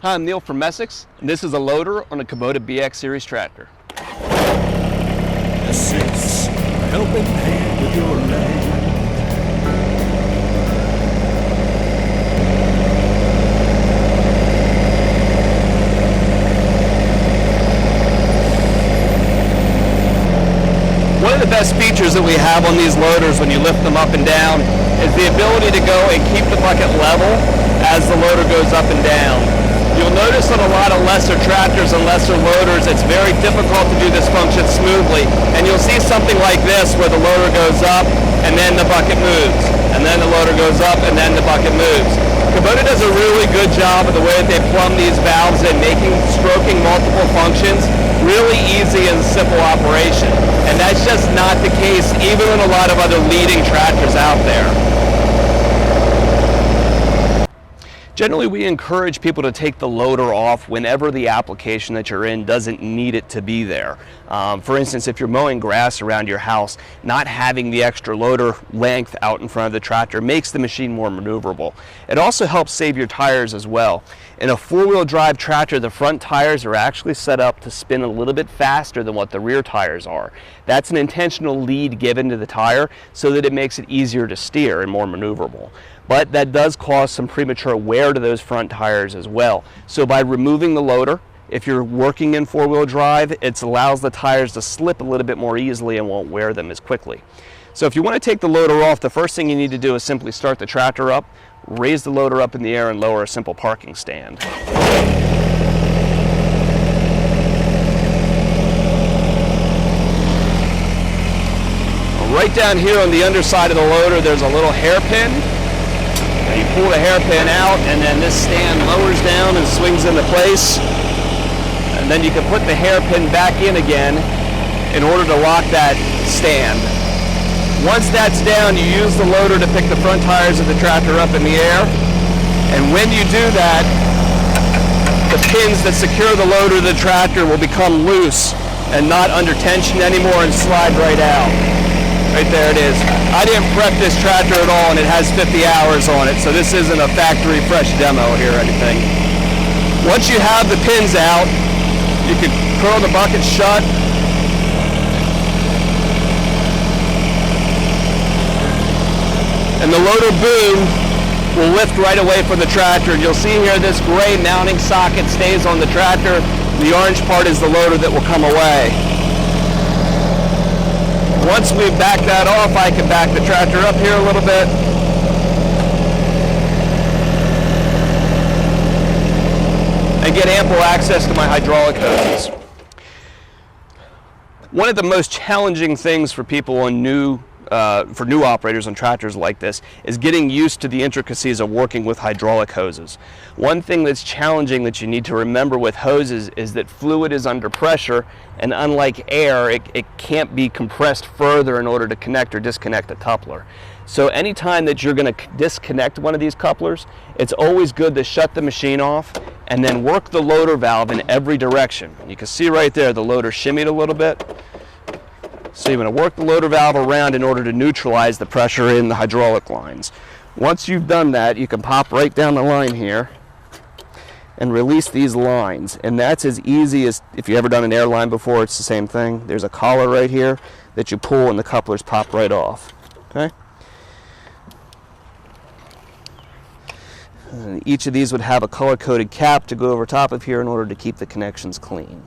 Hi, I'm Neil from Messick, and this is a loader on a Kubota BX series tractor. Messick, a helping hand with your land. One of the best features that we have on these loaders when you lift them up and down is the ability to go and keep the bucket level as the loader goes up and down. You'll notice on a lot of lesser tractors and lesser loaders, it's very difficult to do this function smoothly. And you'll see something like this where the loader goes up and then the bucket moves. And then the loader goes up and then the bucket moves. Kubota does a really good job of the way that they plumb these valves in, making stroking multiple functions really easy and simple operation. And that's just not the case even in a lot of other leading tractors out there. Generally, we encourage people to take the loader off whenever the application that you're in doesn't need it to be there. For instance, if you're mowing grass around your house, not having the extra loader length out in front of the tractor makes the machine more maneuverable. It also helps save your tires as well. In a four-wheel drive tractor, the front tires are actually set up to spin a little bit faster than what the rear tires are. That's an intentional lead given to the tire so that it makes it easier to steer and more maneuverable. But that does cause some premature wear to those front tires as well. So by removing the loader, if you're working in four-wheel drive, it allows the tires to slip a little bit more easily and won't wear them as quickly. So if you want to take the loader off, the first thing you need to do is simply start the tractor up, raise the loader up in the air, and lower a simple parking stand. Right down here on the underside of the loader, there's a little hairpin. You pull the hairpin out, and then this stand lowers down and swings into place. And then you can put the hairpin back in again in order to lock that stand. Once that's down, you use the loader to pick the front tires of the tractor up in the air. And when you do that, the pins that secure the loader to the tractor will become loose and not under tension anymore and slide right out. Right there it is. I didn't prep this tractor at all, and it has 50 hours on it, so this isn't a factory fresh demo here or anything. Once you have the pins out, you can curl the bucket shut. And the loader boom will lift right away from the tractor. You'll see here this gray mounting socket stays on the tractor. The orange part is the loader that will come away. Once we've backed that off, I can back the tractor up here a little bit. And get ample access to my hydraulic hoses. One of the most challenging things for people on new operators on tractors like this is getting used to the intricacies of working with hydraulic hoses. One thing that's challenging that you need to remember with hoses is that fluid is under pressure, and unlike air, it can't be compressed further in order to connect or disconnect a coupler. So anytime that you're going to disconnect one of these couplers, it's always good to shut the machine off and then work the loader valve in every direction. You can see right there the loader shimmied a little bit. So you're going to work the loader valve around in order to neutralize the pressure in the hydraulic lines. Once you've done that, you can pop right down the line here and release these lines. And that's as easy as, if you've ever done an airline before, it's the same thing. There's a collar right here that you pull and the couplers pop right off. Okay? And each of these would have a color-coded cap to go over top of here in order to keep the connections clean.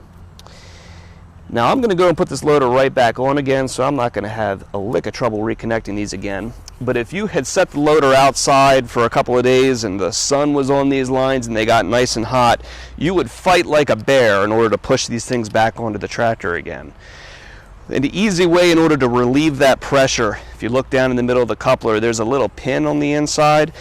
Now I'm going to go and put this loader right back on again, so I'm not going to have a lick of trouble reconnecting these again. But if you had set the loader outside for a couple of days and the sun was on these lines and they got nice and hot, you would fight like a bear in order to push these things back onto the tractor again. An easy way in order to relieve that pressure, if you look down in the middle of the coupler, there's a little pin on the inside.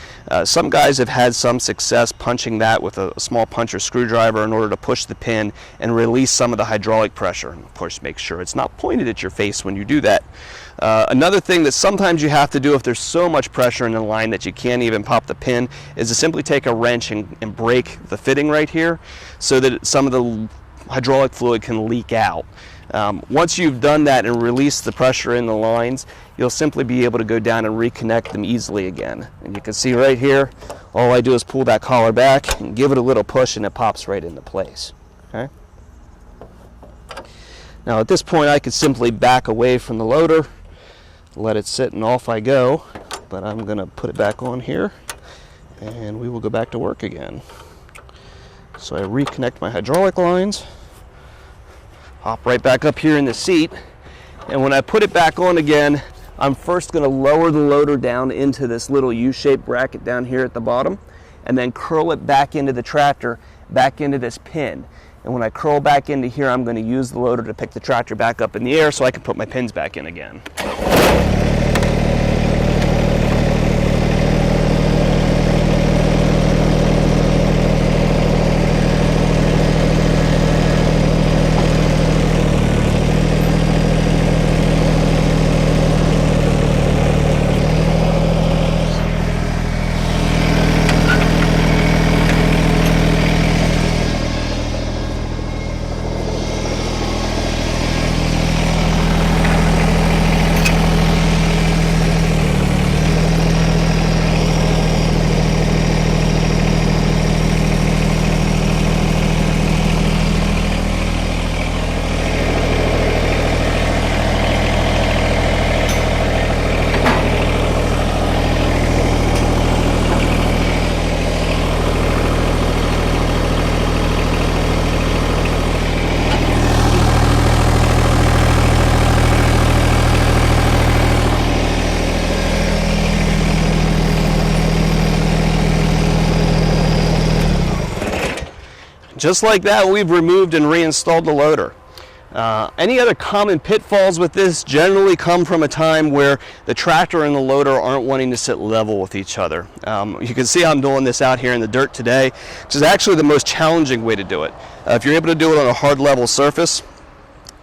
Some guys have had some success punching that with a small puncher screwdriver in order to push the pin and release some of the hydraulic pressure. And of course, make sure it's not pointed at your face when you do that. Another thing that sometimes you have to do if there's so much pressure in the line that you can't even pop the pin is to simply take a wrench and break the fitting right here so that some of the hydraulic fluid can leak out. Once you've done that and released the pressure in the lines, you'll simply be able to go down and reconnect them easily again. And you can see right here, All I do is pull that collar back and give it a little push, and it pops right into place. Okay. Now at this point I could simply back away from the loader, let it sit, and off I go. But I'm going to put it back on here, and we will go back to work again. So I reconnect my hydraulic lines, hop right back up here in the seat, and when I put it back on again, I'm first going to lower the loader down into this little U-shaped bracket down here at the bottom, and then curl it back into the tractor, back into this pin. And when I curl back into here, I'm going to use the loader to pick the tractor back up in the air so I can put my pins back in again. Just like that, we've removed and reinstalled the loader. Any other common pitfalls with this generally come from a time where the tractor and the loader aren't wanting to sit level with each other. You can see I'm doing this out here in the dirt today, which is actually the most challenging way to do it. If you're able to do it on a hard level surface,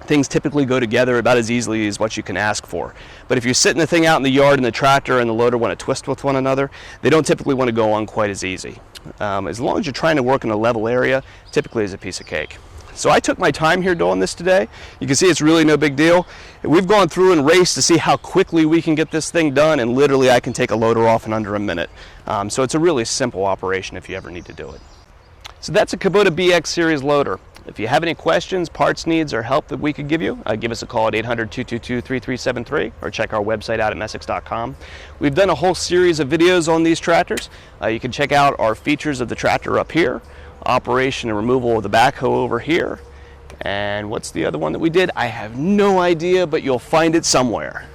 things typically go together about as easily as what you can ask for. But if you're sitting the thing out in the yard and the tractor and the loader want to twist with one another, they don't typically want to go on quite as easy. As long as you're trying to work in a level area, typically is a piece of cake. So I took my time here doing this today. You can see it's really no big deal. We've gone through and raced to see how quickly we can get this thing done, and literally I can take a loader off in under a minute. So it's a really simple operation if you ever need to do it. So that's a Kubota BX series loader. If you have any questions, parts needs, or help that we could give you, give us a call at 800-222-3373 or check our website out at messick.com. We've done a whole series of videos on these tractors. You can check out our features of the tractor up here, operation and removal of the backhoe over here, and what's the other one that we did? I have no idea, but you'll find it somewhere.